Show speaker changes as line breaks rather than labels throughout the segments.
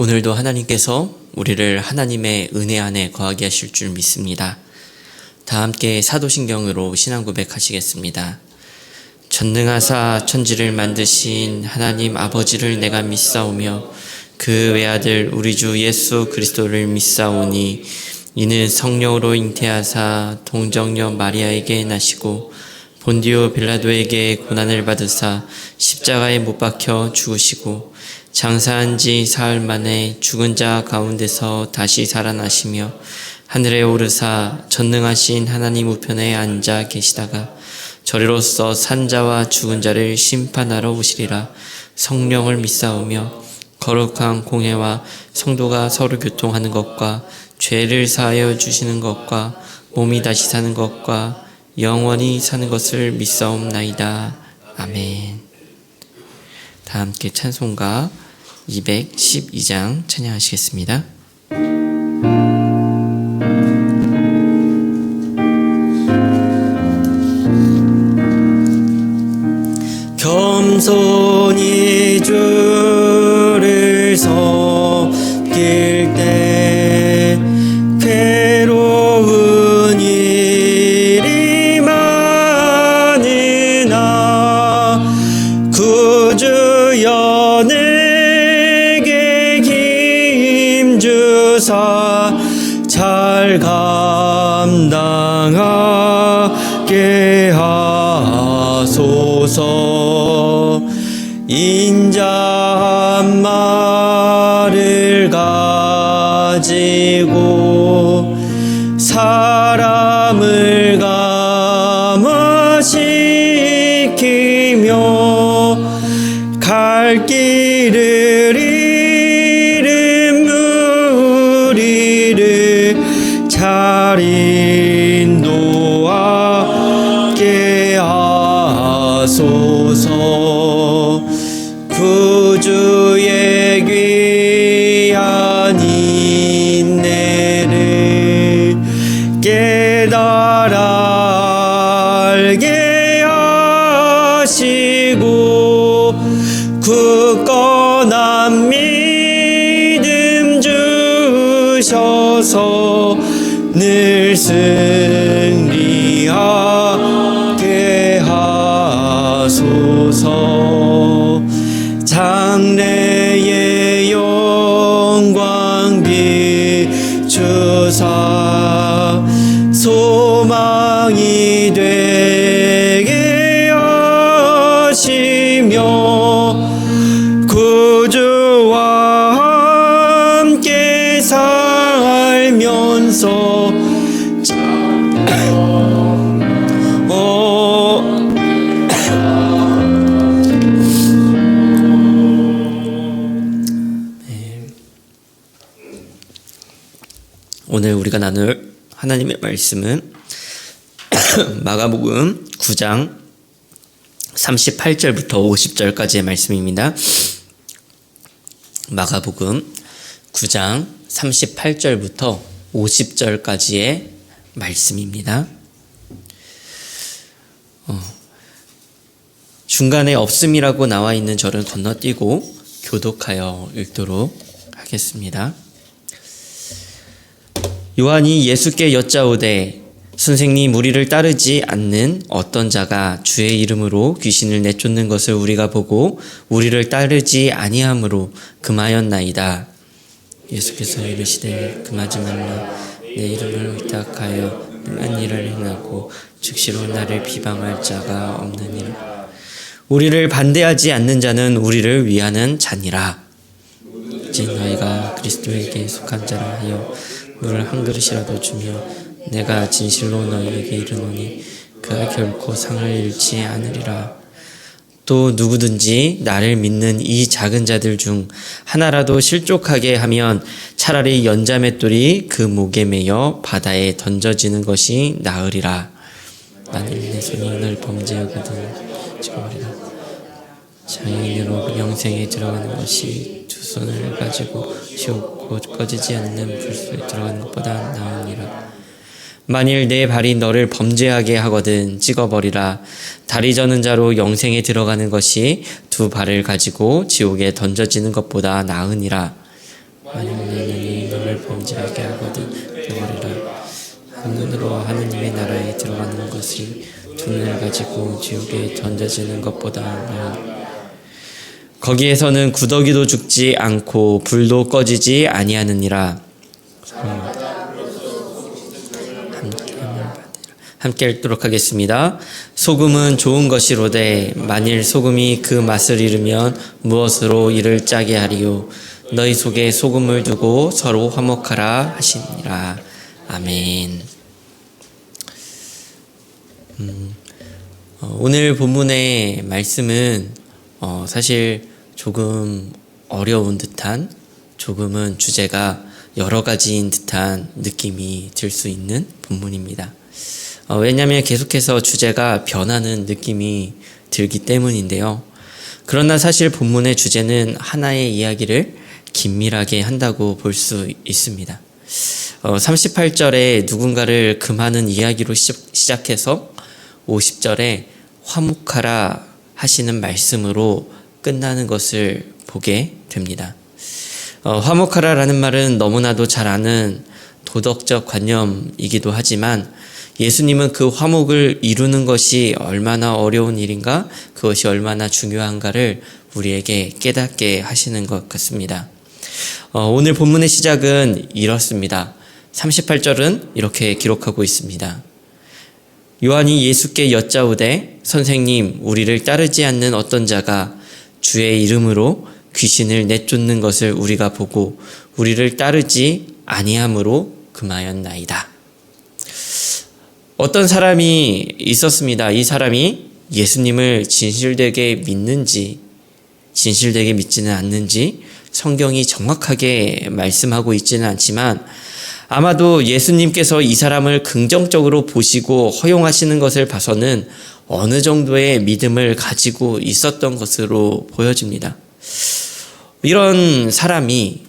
오늘도 하나님께서 우리를 하나님의 은혜 안에 거하게 하실 줄 믿습니다. 다 함께 사도신경으로 신앙 고백하시겠습니다. 전능하사 천지를 만드신 하나님 아버지를 내가 믿사오며 그 외아들 우리 주 예수 그리스도를 믿사오니 이는 성령으로 잉태하사 동정녀 마리아에게 나시고 본디오 빌라도에게 고난을 받으사 십자가에 못 박혀 죽으시고 장사한 지 사흘 만에 죽은 자 가운데서 다시 살아나시며 하늘에 오르사 전능하신 하나님 우편에 앉아 계시다가 저리로서 산 자와 죽은 자를 심판하러 오시리라. 성령을 믿사오며 거룩한 공회와 성도가 서로 교통하는 것과 죄를 사하여 주시는 것과 몸이 다시 사는 것과 영원히 사는 것을 믿사옵나이다. 아멘. 다 함께 찬송가 212장 찬양하시겠습니다. 겸손히 주를 섬길 때 괴로운 일이 많으나 구주여 내게 힘주사 잘 감당하게 하소서. 인자 한 마리를 가지고 사람을 감화시키며 갈 길을 잃은 무리를 잘 인도하게 하소서. 구주의 귀한 인내를 깨달아 알게 하시고 굳건한 믿음 주셔서 늘 승리하게 하소서. 장래의 영광 비추사 소망이 되게 하시며 구주와 함께 살면서 오늘 우리가 나눌 하나님의 말씀은 마가복음 9장 38절부터 50절까지의 말씀입니다. 마가복음 9장 38절부터 50절까지의 말씀입니다. 중간에 없음이라고 나와 있는 절은 건너뛰고 교독하여 읽도록 하겠습니다. 요한이 예수께 여짜오되 선생님, 우리를 따르지 않는 어떤 자가 주의 이름으로 귀신을 내쫓는 것을 우리가 보고 우리를 따르지 아니함으로 금하였나이다. 예수께서 이르시되 금하지 말라. 내 이름을 의탁하여 능한 일을 행하고 즉시로 나를 비방할 자가 없느니라. 우리를 반대하지 않는 자는 우리를 위하는 자니라. 이제 너희가 그리스도에게 속한 자라 하여 물을 한 그릇이라도 주며 내가 진실로 너희에게 이르노니 그가 결코 상을 잃지 않으리라. 또 누구든지 나를 믿는 이 작은 자들 중 하나라도 실족하게 하면 차라리 연자맷돌이 그 목에 매여 바다에 던져지는 것이 나으리라. 만일 내 손이 널 범죄하거든 찍어버리라. 장애인으로 영생에 들어가는 것이 두 손을 가지고 지옥 곧 꺼지지 않는 불수에 들어가는 것보다 나으니라. 만일 내 발이 너를 범죄하게 하거든 찍어버리라. 다리 저는 자로 영생에 들어가는 것이 두 발을 가지고 지옥에 던져지는 것보다 나으니라. 만일 내 눈이 너를 범죄하게 하거든 깨버리라. 한 눈으로 하느님의 나라에 들어가는 것이 두 눈을 가지고 지옥에 던져지는 것보다 나은. 거기에서는 구더기도 죽지 않고 불도 꺼지지 아니하느니라. 함께 읽도록 하겠습니다. 소금은 좋은 것이로되 만일 소금이 그 맛을 잃으면 무엇으로 이를 짜게 하리요. 너희 속에 소금을 두고 서로 화목하라 하시니라. 아멘. 오늘 본문의 말씀은 사실 조금 어려운 듯한, 조금은 주제가 여러 가지인 듯한 느낌이 들 수 있는 본문입니다. 왜냐하면 계속해서 주제가 변하는 느낌이 들기 때문인데요. 그러나 사실 본문의 주제는 하나의 이야기를 긴밀하게 한다고 볼 수 있습니다. 38절에 누군가를 금하는 이야기로 시작해서 50절에 화목하라 하시는 말씀으로 끝나는 것을 보게 됩니다. 화목하라라는 말은 너무나도 잘 아는 도덕적 관념이기도 하지만 예수님은 그 화목을 이루는 것이 얼마나 어려운 일인가, 그것이 얼마나 중요한가를 우리에게 깨닫게 하시는 것 같습니다. 오늘 본문의 시작은 이렇습니다. 38절은 이렇게 기록하고 있습니다. 요한이 예수께 여짜오되 선생님, 우리를 따르지 않는 어떤 자가 주의 이름으로 귀신을 내쫓는 것을 우리가 보고 우리를 따르지 아니함으로 금하였나이다. 어떤 사람이 있었습니다. 이 사람이 예수님을 진실되게 믿는지 진실되게 믿지는 않는지 성경이 정확하게 말씀하고 있지는 않지만 아마도 예수님께서 이 사람을 긍정적으로 보시고 허용하시는 것을 봐서는 어느 정도의 믿음을 가지고 있었던 것으로 보여집니다. 이런 사람이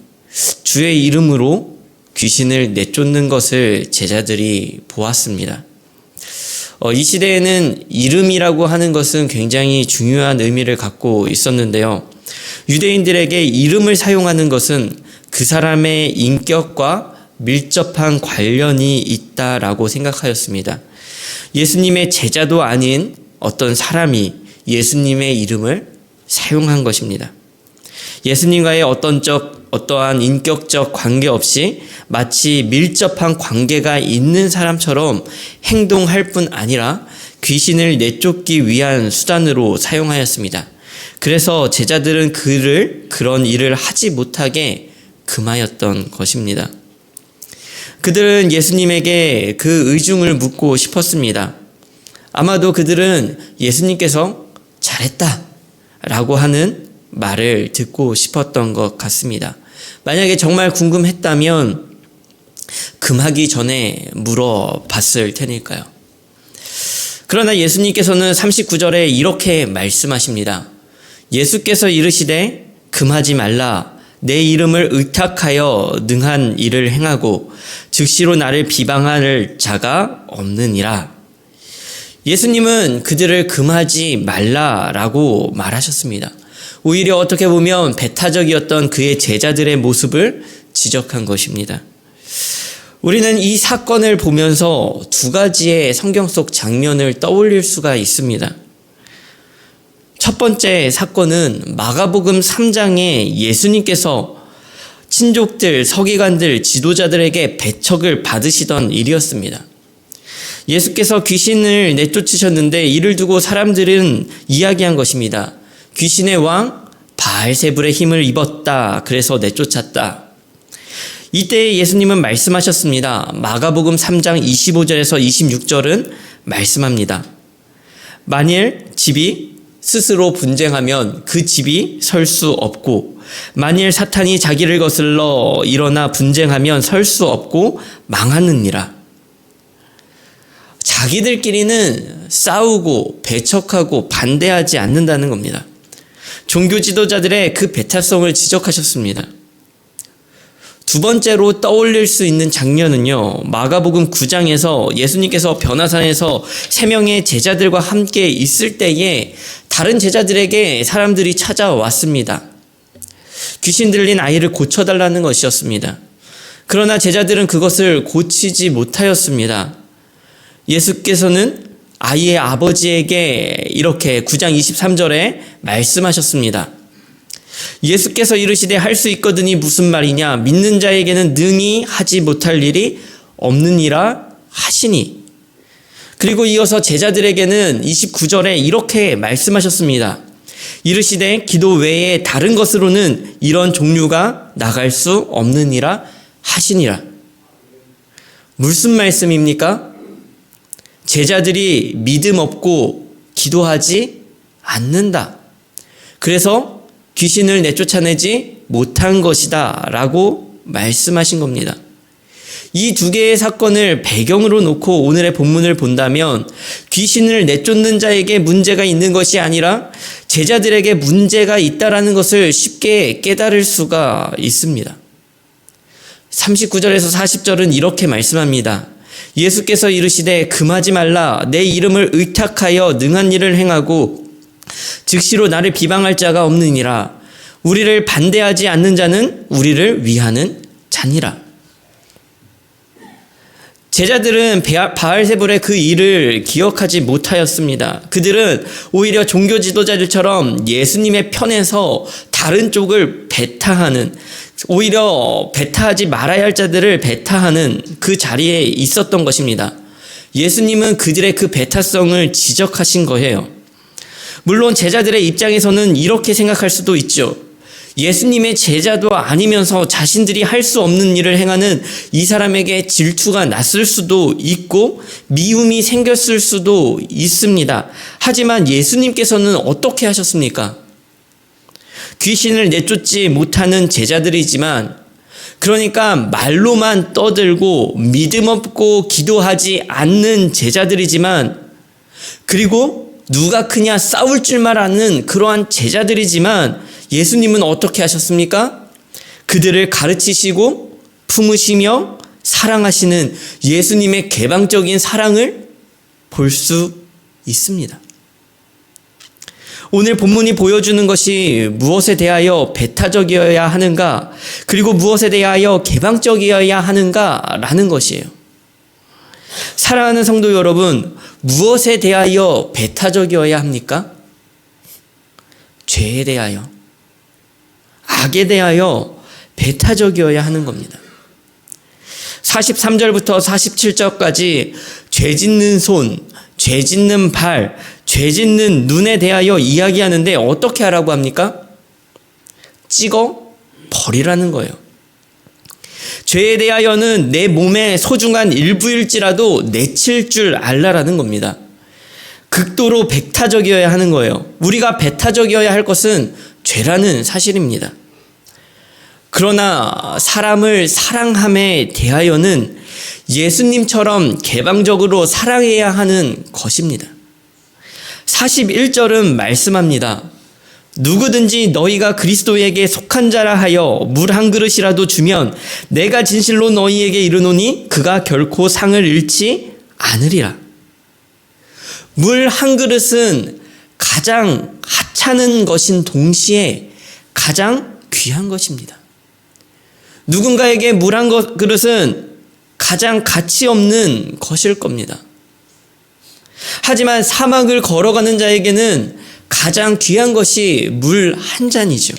주의 이름으로 귀신을 내쫓는 것을 제자들이 보았습니다. 이 시대에는 이름이라고 하는 것은 굉장히 중요한 의미를 갖고 있었는데요. 유대인들에게 이름을 사용하는 것은 그 사람의 인격과 밀접한 관련이 있다라고 생각하였습니다. 예수님의 제자도 아닌 어떤 사람이 예수님의 이름을 사용한 것입니다. 예수님과의 어떠한 인격적 관계 없이 마치 밀접한 관계가 있는 사람처럼 행동할 뿐 아니라 귀신을 내쫓기 위한 수단으로 사용하였습니다. 그래서 제자들은 그런 일을 하지 못하게 금하였던 것입니다. 그들은 예수님에게 그 의중을 묻고 싶었습니다. 아마도 그들은 예수님께서 잘했다 라고 하는 말을 듣고 싶었던 것 같습니다. 만약에 정말 궁금했다면 금하기 전에 물어봤을 테니까요. 그러나 예수님께서는 39절에 이렇게 말씀하십니다. 예수께서 이르시되 금하지 말라. 내 이름을 의탁하여 능한 일을 행하고 즉시로 나를 비방할 자가 없느니라. 예수님은 그들을 금하지 말라라고 말하셨습니다. 오히려 어떻게 보면 배타적이었던 그의 제자들의 모습을 지적한 것입니다. 우리는 이 사건을 보면서 두 가지의 성경 속 장면을 떠올릴 수가 있습니다. 첫 번째 사건은 마가복음 3장에 예수님께서 친족들, 서기관들, 지도자들에게 배척을 받으시던 일이었습니다. 예수께서 귀신을 내쫓으셨는데 이를 두고 사람들은 이야기한 것입니다. 귀신의 왕 바알세불의 힘을 입었다. 그래서 내쫓았다. 이때 예수님은 말씀하셨습니다. 마가복음 3장 25절에서 26절은 말씀합니다. 만일 집이 스스로 분쟁하면 그 집이 설 수 없고 만일 사탄이 자기를 거슬러 일어나 분쟁하면 설 수 없고 망하느니라. 자기들끼리는 싸우고 배척하고 반대하지 않는다는 겁니다. 종교 지도자들의 그 배타성을 지적하셨습니다. 두 번째로 떠올릴 수 있는 장면은요, 마가복음 9장에서 예수님께서 변화산에서 3명의 제자들과 함께 있을 때에 다른 제자들에게 사람들이 찾아왔습니다. 귀신 들린 아이를 고쳐달라는 것이었습니다. 그러나 제자들은 그것을 고치지 못하였습니다. 예수께서는 아이의 아버지에게 이렇게 9장 23절에 말씀하셨습니다. 예수께서 이르시되 할 수 있거든이 무슨 말이냐? 믿는 자에게는 능히 하지 못할 일이 없느니라 하시니. 그리고 이어서 제자들에게는 29절에 이렇게 말씀하셨습니다. 이르시되 기도 외에 다른 것으로는 이런 종류가 나갈 수 없느니라 하시니라. 무슨 말씀입니까? 제자들이 믿음 없고 기도하지 않는다. 그래서 귀신을 내쫓아내지 못한 것이다 라고 말씀하신 겁니다. 이 두 개의 사건을 배경으로 놓고 오늘의 본문을 본다면 귀신을 내쫓는 자에게 문제가 있는 것이 아니라 제자들에게 문제가 있다라는 것을 쉽게 깨달을 수가 있습니다. 39절에서 40절은 이렇게 말씀합니다. 예수께서 이르시되 금하지 말라. 내 이름을 의탁하여 능한 일을 행하고 즉시로 나를 비방할 자가 없느니라. 우리를 반대하지 않는 자는 우리를 위하는 자니라. 제자들은 바알세불의 그 일을 기억하지 못하였습니다. 그들은 오히려 종교 지도자들처럼 예수님의 편에서 다른 쪽을 배타하는, 오히려 배타하지 말아야 할 자들을 배타하는 그 자리에 있었던 것입니다. 예수님은 그들의 그 배타성을 지적하신 거예요. 물론 제자들의 입장에서는 이렇게 생각할 수도 있죠. 예수님의 제자도 아니면서 자신들이 할 수 없는 일을 행하는 이 사람에게 질투가 났을 수도 있고 미움이 생겼을 수도 있습니다. 하지만 예수님께서는 어떻게 하셨습니까? 귀신을 내쫓지 못하는 제자들이지만, 그러니까 말로만 떠들고 믿음 없고 기도하지 않는 제자들이지만, 그리고 누가 크냐 싸울 줄만 아는 그러한 제자들이지만 예수님은 어떻게 하셨습니까? 그들을 가르치시고 품으시며 사랑하시는 예수님의 개방적인 사랑을 볼 수 있습니다. 오늘 본문이 보여주는 것이 무엇에 대하여 배타적이어야 하는가, 그리고 무엇에 대하여 개방적이어야 하는가라는 것이에요. 사랑하는 성도 여러분, 무엇에 대하여 배타적이어야 합니까? 죄에 대하여, 악에 대하여 배타적이어야 하는 겁니다. 43절부터 47절까지 죄 짓는 손, 죄 짓는 발, 죄 짓는 눈에 대하여 이야기하는데 어떻게 하라고 합니까? 찍어 버리라는 거예요. 죄에 대하여는 내 몸의 소중한 일부일지라도 내칠 줄 알라라는 겁니다. 극도로 배타적이어야 하는 거예요. 우리가 배타적이어야 할 것은 죄라는 사실입니다. 그러나 사람을 사랑함에 대하여는 예수님처럼 개방적으로 사랑해야 하는 것입니다. 41절은 말씀합니다. 누구든지 너희가 그리스도에게 속한 자라 하여 물 한 그릇이라도 주면 내가 진실로 너희에게 이르노니 그가 결코 상을 잃지 않으리라. 물 한 그릇은 가장 하찮은 것인 동시에 가장 귀한 것입니다. 누군가에게 물 한 그릇은 가장 가치 없는 것일 겁니다. 하지만 사막을 걸어가는 자에게는 가장 귀한 것이 물 한 잔이죠.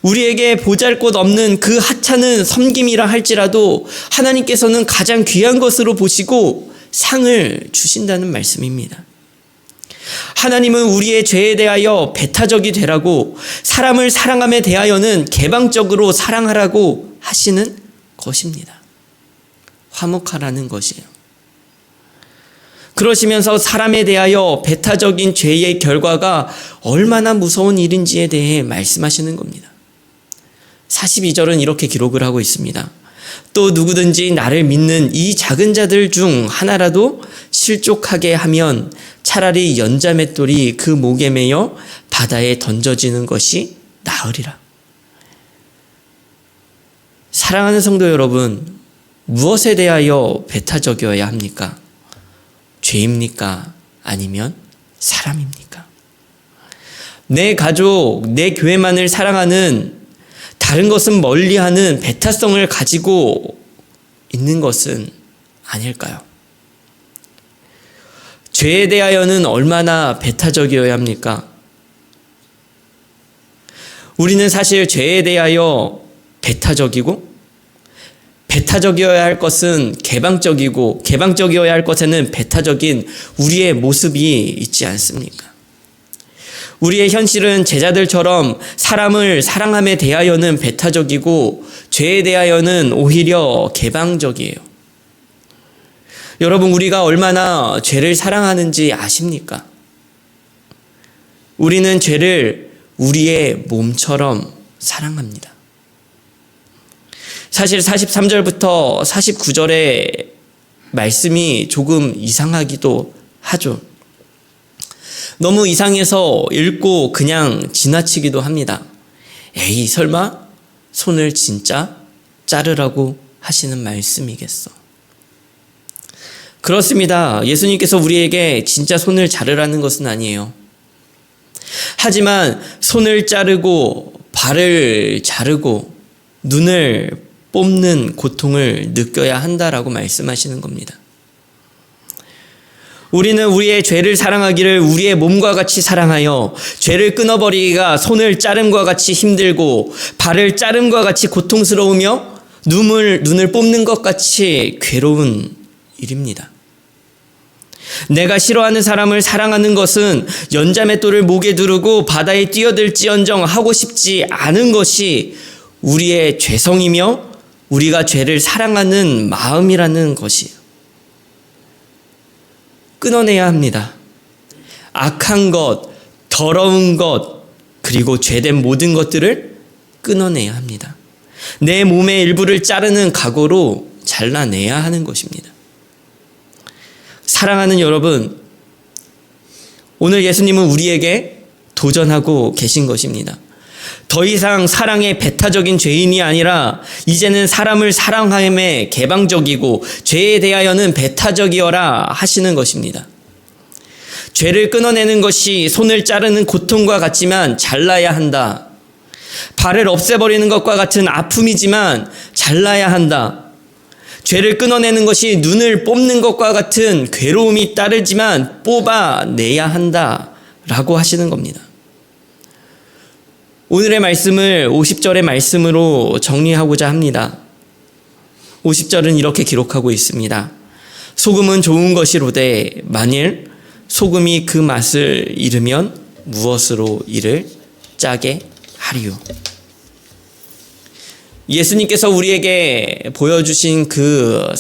우리에게 보잘것없는 그 하찮은 섬김이라 할지라도 하나님께서는 가장 귀한 것으로 보시고 상을 주신다는 말씀입니다. 하나님은 우리의 죄에 대하여 배타적이 되라고, 사람을 사랑함에 대하여는 개방적으로 사랑하라고 하시는 것입니다. 화목하라는 것이에요. 그러시면서 사람에 대하여 배타적인 죄의 결과가 얼마나 무서운 일인지에 대해 말씀하시는 겁니다. 42절은 이렇게 기록을 하고 있습니다. 또 누구든지 나를 믿는 이 작은 자들 중 하나라도 실족하게 하면 차라리 연자맷돌이 그 목에 매여 바다에 던져지는 것이 나으리라. 사랑하는 성도 여러분, 무엇에 대하여 배타적이어야 합니까? 죄입니까? 아니면 사람입니까? 내 가족, 내 교회만을 사랑하는, 다른 것은 멀리하는 배타성을 가지고 있는 것은 아닐까요? 죄에 대하여는 얼마나 배타적이어야 합니까? 우리는 사실 죄에 대하여 배타적이고, 배타적이어야 할 것은 개방적이고, 개방적이어야 할 것에는 배타적인 우리의 모습이 있지 않습니까? 우리의 현실은 제자들처럼 사람을 사랑함에 대하여는 배타적이고, 죄에 대하여는 오히려 개방적이에요. 여러분, 우리가 얼마나 죄를 사랑하는지 아십니까? 우리는 죄를 우리의 몸처럼 사랑합니다. 사실 43절부터 49절의 말씀이 조금 이상하기도 하죠. 너무 이상해서 읽고 그냥 지나치기도 합니다. 에이, 설마 손을 진짜 자르라고 하시는 말씀이겠어? 그렇습니다. 예수님께서 우리에게 진짜 손을 자르라는 것은 아니에요. 하지만 손을 자르고 발을 자르고 눈을 뽑는 고통을 느껴야 한다라고 말씀하시는 겁니다. 우리는 우리의 죄를 사랑하기를 우리의 몸과 같이 사랑하여 죄를 끊어버리기가 손을 자름과 같이 힘들고 발을 자름과 같이 고통스러우며 눈을 뽑는 것 같이 괴로운 일입니다. 내가 싫어하는 사람을 사랑하는 것은 연자맷돌을 목에 두르고 바다에 뛰어들지언정 하고 싶지 않은 것이 우리의 죄성이며 우리가 죄를 사랑하는 마음이라는 것이에요. 끊어내야 합니다. 악한 것, 더러운 것, 그리고 죄된 모든 것들을 끊어내야 합니다. 내 몸의 일부를 자르는 각오로 잘라내야 하는 것입니다. 사랑하는 여러분, 오늘 예수님은 우리에게 도전하고 계신 것입니다. 더 이상 사랑의 배타적인 죄인이 아니라 이제는 사람을 사랑함에 개방적이고 죄에 대하여는 배타적이어라 하시는 것입니다. 죄를 끊어내는 것이 손을 자르는 고통과 같지만 잘라야 한다. 발을 없애버리는 것과 같은 아픔이지만 잘라야 한다. 죄를 끊어내는 것이 눈을 뽑는 것과 같은 괴로움이 따르지만 뽑아내야 한다라고 하시는 겁니다. 오늘의 말씀을 50절의 말씀으로 정리하고자 합니다. 50절은 이렇게 기록하고 있습니다. 소금은 좋은 것이로되 만일 소금이 그 맛을 잃으면 무엇으로 이를 짜게 하리요. 예수님께서 우리에게 보여주신 그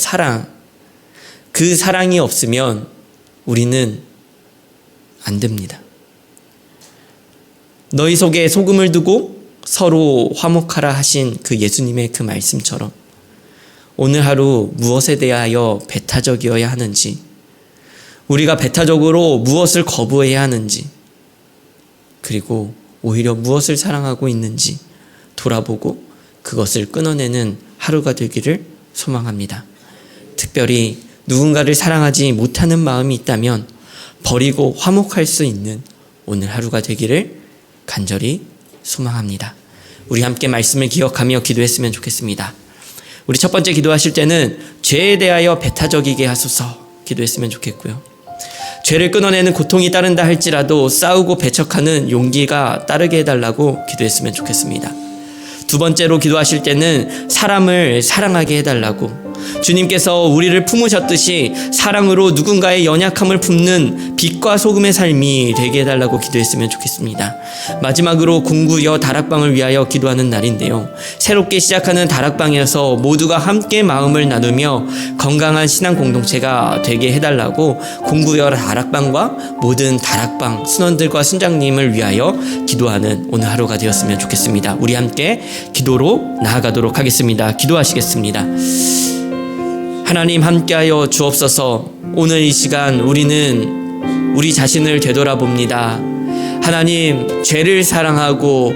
사랑이 없으면 우리는 안 됩니다. 너희 속에 소금을 두고 서로 화목하라 하신 그 예수님의 그 말씀처럼 오늘 하루 무엇에 대하여 배타적이어야 하는지, 우리가 배타적으로 무엇을 거부해야 하는지, 그리고 오히려 무엇을 사랑하고 있는지 돌아보고 그것을 끊어내는 하루가 되기를 소망합니다. 특별히 누군가를 사랑하지 못하는 마음이 있다면 버리고 화목할 수 있는 오늘 하루가 되기를 간절히 소망합니다. 우리 함께 말씀을 기억하며 기도했으면 좋겠습니다. 우리 첫 번째 기도하실 때는 죄에 대하여 배타적이게 하소서 기도했으면 좋겠고요. 죄를 끊어내는 고통이 따른다 할지라도 싸우고 배척하는 용기가 따르게 해달라고 기도했으면 좋겠습니다. 두 번째로 기도하실 때는 사람을 사랑하게 해달라고, 주님께서 우리를 품으셨듯이 사랑으로 누군가의 연약함을 품는 빛과 소금의 삶이 되게 해달라고 기도했으면 좋겠습니다. 마지막으로 공구여 다락방을 위하여 기도하는 날인데요, 새롭게 시작하는 다락방에서 모두가 함께 마음을 나누며 건강한 신앙 공동체가 되게 해달라고 공구여 다락방과 모든 다락방 순원들과 순장님을 위하여 기도하는 오늘 하루가 되었으면 좋겠습니다. 우리 함께 기도로 나아가도록 하겠습니다. 기도하시겠습니다. 하나님, 함께하여 주옵소서. 오늘 이 시간 우리는 우리 자신을 되돌아봅니다. 하나님, 죄를 사랑하고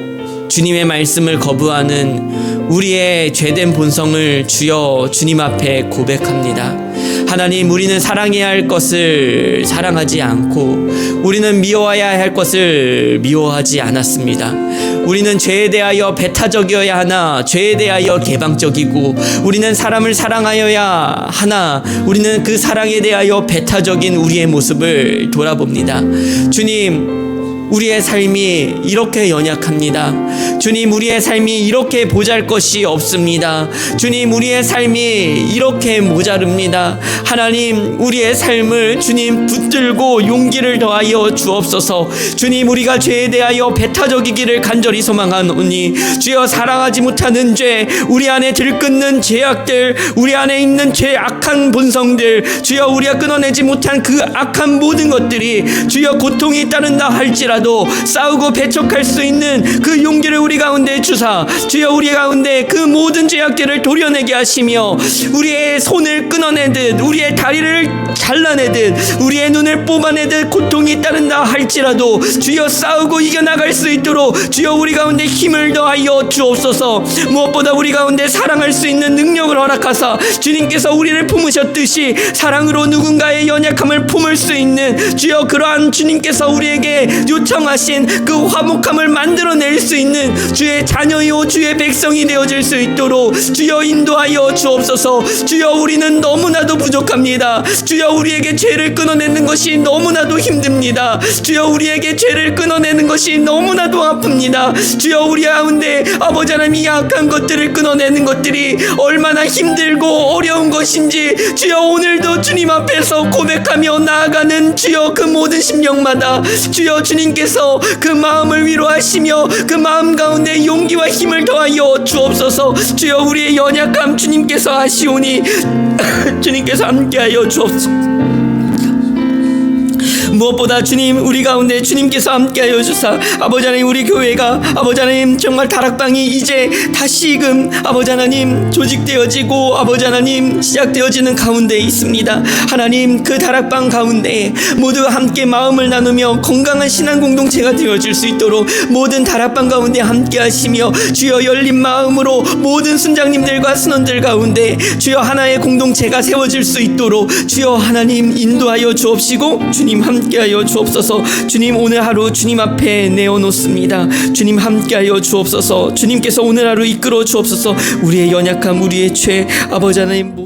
주님의 말씀을 거부하는 우리의 죄된 본성을 주여 주님 앞에 고백합니다. 하나님, 우리는 사랑해야 할 것을 사랑하지 않고 우리는 미워해야 할 것을 미워하지 않았습니다. 우리는 죄에 대하여 배타적이어야 하나 죄에 대하여 개방적이고, 우리는 사람을 사랑하여야 하나 우리는 그 사랑에 대하여 배타적인 우리의 모습을 돌아봅니다. 주님, 우리의 삶이 이렇게 연약합니다. 주님, 우리의 삶이 이렇게 보잘것이 없습니다. 주님, 우리의 삶이 이렇게 모자릅니다. 하나님, 우리의 삶을 주님 붙들고 용기를 더하여 주옵소서. 주님, 우리가 죄에 대하여 배타적이기를 간절히 소망하노니, 주여, 사랑하지 못하는 죄, 우리 안에 들끓는 죄악들, 우리 안에 있는 죄악한 본성들, 주여, 우리가 끊어내지 못한 그 악한 모든 것들이 주여 고통이 따른다 할지라도 싸우고 배척할 수 있는 그 용기를 우리 가운데 주사, 주여, 우리 가운데 그 모든 죄악들을 도려내게 하시며, 우리의 손을 끊어내듯, 우리의 다리를 잘라내듯, 우리의 눈을 뽑아내듯 고통이 따른다 할지라도 주여 싸우고 이겨나갈 수 있도록 주여 우리 가운데 힘을 더하여 주옵소서. 무엇보다 우리 가운데 사랑할 수 있는 능력을 허락하사 주님께서 우리를 품으셨듯이 사랑으로 누군가의 연약함을 품을 수 있는 주여 그러한 주님께서 우리에게 요청하신 그 화목함을 만들어낼 수 있는 주의 자녀요 주의 백성이 되어질 수 있도록 주여 인도하여 주옵소서. 주여, 우리는 너무나도 부족합니다. 주여, 우리에게 죄를 끊어내는 것이 너무나도 힘듭니다. 주여, 우리에게 죄를 끊어내는 것이 너무나도 아픕니다. 주여, 우리 가운데 아버지 하나님, 이 악한 것들을 끊어내는 것들이 얼마나 힘들고 어려운 것인지 주여 오늘도 주님 앞에서 고백하며 나아가는 주여 그 모든 심령마다 주여 주님께서 그 마음을 위로하시며 그 마음 가운데 용기와 힘을 더하여 주옵소서. 주여, 우리의 연약함 주님께서 아시오니 주님께서 함께하여 주옵소서. 무엇보다 주님, 우리 가운데 주님께서 함께하여 주사 아버지 하나님, 우리 교회가 아버지 하나님 정말 다락방이 이제 다시금 아버지 하나님 조직되어지고 아버지 하나님 시작되어지는 가운데 있습니다. 하나님, 그 다락방 가운데 모두 함께 마음을 나누며 건강한 신앙 공동체가 되어질 수 있도록 모든 다락방 가운데 함께 하시며 주여 열린 마음으로 모든 순장님들과 순원들 가운데 주여 하나의 공동체가 세워질 수 있도록 주여 하나님 인도하여 주옵시고 주님 함께하여 주옵소서. 주님, 오늘 하루 주님 앞에 내어놓습니다. 주님 함께하여 주옵소서. 주님께서 오늘 하루 이끌어 주옵소서. 우리의 연약함, 우리의 죄 아버지 하나님